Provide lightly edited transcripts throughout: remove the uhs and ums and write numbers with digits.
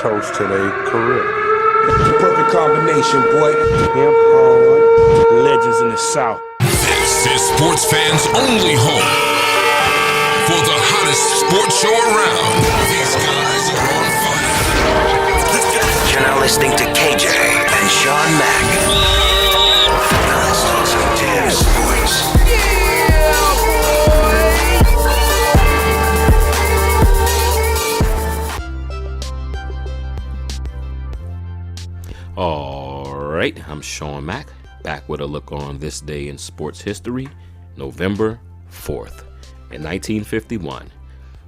toast to their career. The perfect combination, boy. Hemp hard, legends in the South. This is sports fans' only home for the hottest sports show around. These guys are on fire. You're now listening to KJ and Shawn Mack. Now let's talk some damn sports. All right, I'm Shawn Mack, back with a look on this day in sports history, November 4th. In 1951,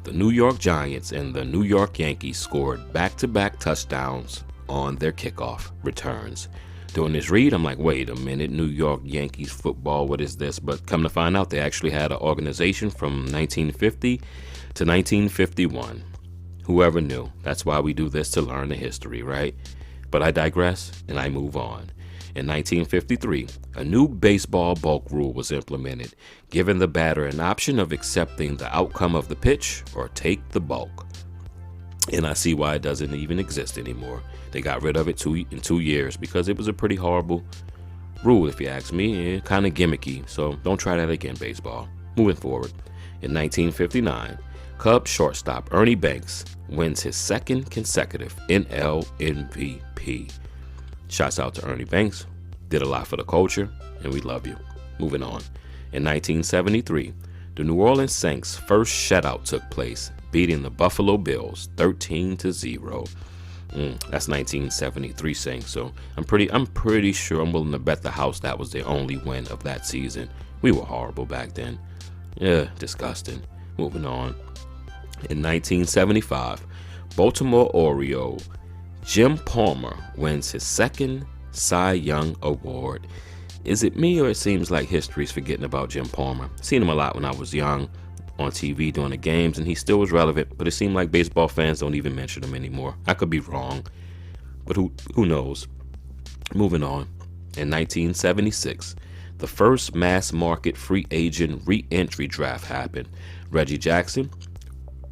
the New York Giants and the New York Yankees scored back-to-back touchdowns on their kickoff returns. During this read, I'm like, wait a minute, New York Yankees football, what is this? But come to find out, they actually had an organization from 1950 to 1951. Whoever knew? That's why we do this, to learn the history, right? But I digress, and I move on. In 1953, a new baseball bulk rule was implemented, giving the batter an option of accepting the outcome of the pitch or take the bulk. And I see why it doesn't even exist anymore. They got rid of it in 2 years because it was a pretty horrible rule, if you ask me. Kind of gimmicky, so don't try that again, baseball. Moving forward, in 1959, Cubs shortstop Ernie Banks wins his second consecutive NL MVP. Shouts out to Ernie Banks. Did a lot for the culture, and we love you. Moving on. In 1973, the New Orleans Saints' first shutout took place, beating the Buffalo Bills 13-0. That's 1973 Saints, so I'm pretty sure, I'm willing to bet the house that was their only win of that season. We were horrible back then. Yeah, disgusting. Moving on. In 1975, Baltimore Oriole Jim Palmer wins his second Cy Young Award. Is it me, or it seems like history's forgetting about Jim Palmer? Seen him a lot when I was young on TV during the games, and he still was relevant, but it seemed like baseball fans don't even mention him anymore. I could be wrong, but who knows? Moving on. In 1976, the first mass market free agent re-entry draft happened. Reggie Jackson,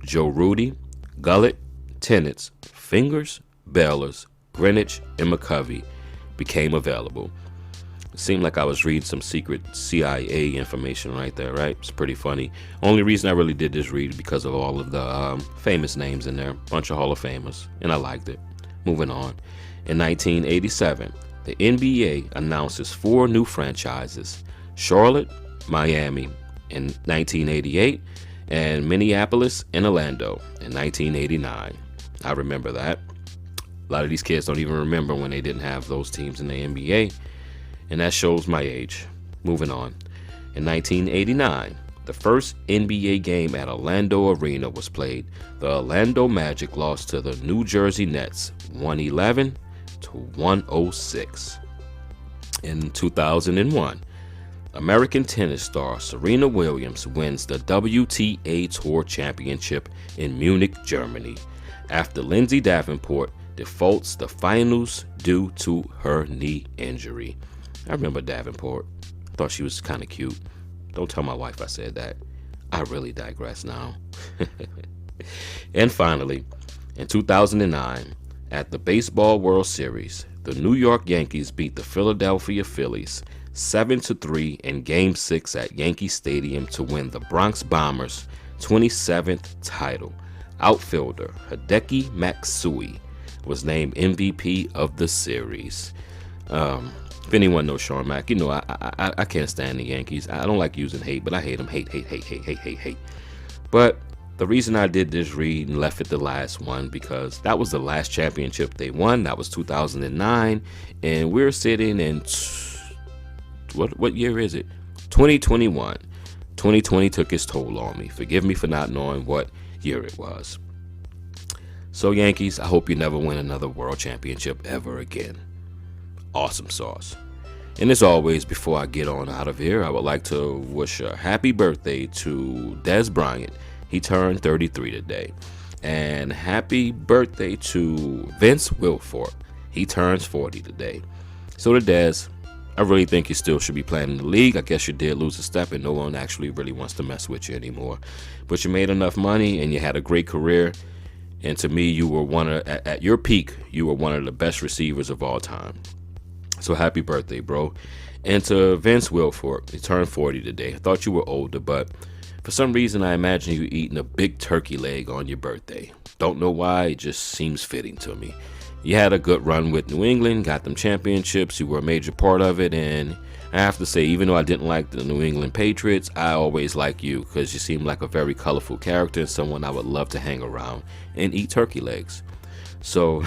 Joe Rudy, Gullett, Tennants, Fingers, Bellers, Greenwich, and McCovey became available. It seemed like I was reading some secret CIA information right there, right? It's pretty funny. Only reason I really did this read because of all of the famous names in there. Bunch of Hall of Famers, and I liked it. Moving on. In 1987, the NBA announces 4 new franchises: Charlotte, Miami in 1988, and Minneapolis and Orlando in 1989. I remember that. A lot of these kids don't even remember when they didn't have those teams in the NBA, and that shows my age. Moving on. In 1989, the first NBA game at Orlando Arena was played. The Orlando Magic lost to the New Jersey Nets 111-106. In 2001, American tennis star Serena Williams wins the WTA Tour Championship in Munich, Germany, after Lindsay Davenport defaults the finals due to her knee injury. I remember Davenport. I thought she was kind of cute. Don't tell my wife I said that. I really digress now. And finally, in 2009, at the Baseball World Series, the New York Yankees beat the Philadelphia Phillies 7-3 in Game 6 at Yankee Stadium to win the Bronx Bombers' 27th title. Outfielder Hideki Matsui was named MVP of the series. If anyone knows Shawn Mack, you know I can't stand the Yankees. I don't like using hate, but I hate them. Hate. But the reason I did this read and left it the last one, because that was the last championship they won. That was 2009, and we're sitting in what year is it? 2021. 2020 took its toll on me. Forgive me for not knowing what year it was. So Yankees, I hope you never win another world championship ever again. Awesome sauce. And as always, before I get on out of here, I would like to wish a happy birthday to Des Bryant. He turned 33 today. And happy birthday to Vince Wilfork. He turns 40 today. So to Des, I really think you still should be playing in the league. I guess you did lose a step and no one actually really wants to mess with you anymore. But you made enough money and you had a great career. And to me, you were at your peak, you were one of the best receivers of all time. So happy birthday, bro. And to Vince Wilfork, he turned 40 today. I thought you were older, but for some reason, I imagine you eating a big turkey leg on your birthday. Don't know why, it just seems fitting to me. You had a good run with New England, got them championships, you were a major part of it, and I have to say, even though I didn't like the New England Patriots, I always like you because you seem like a very colorful character and someone I would love to hang around and eat turkey legs. So,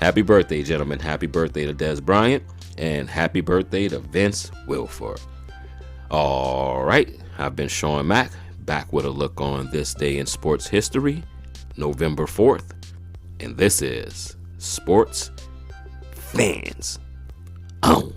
happy birthday, gentlemen. Happy birthday to Des Bryant, and happy birthday to Vince Wilfork. All right, I've been Shawn Mack, back with a look on this day in sports history, November 4th, and this is Sports Fans On.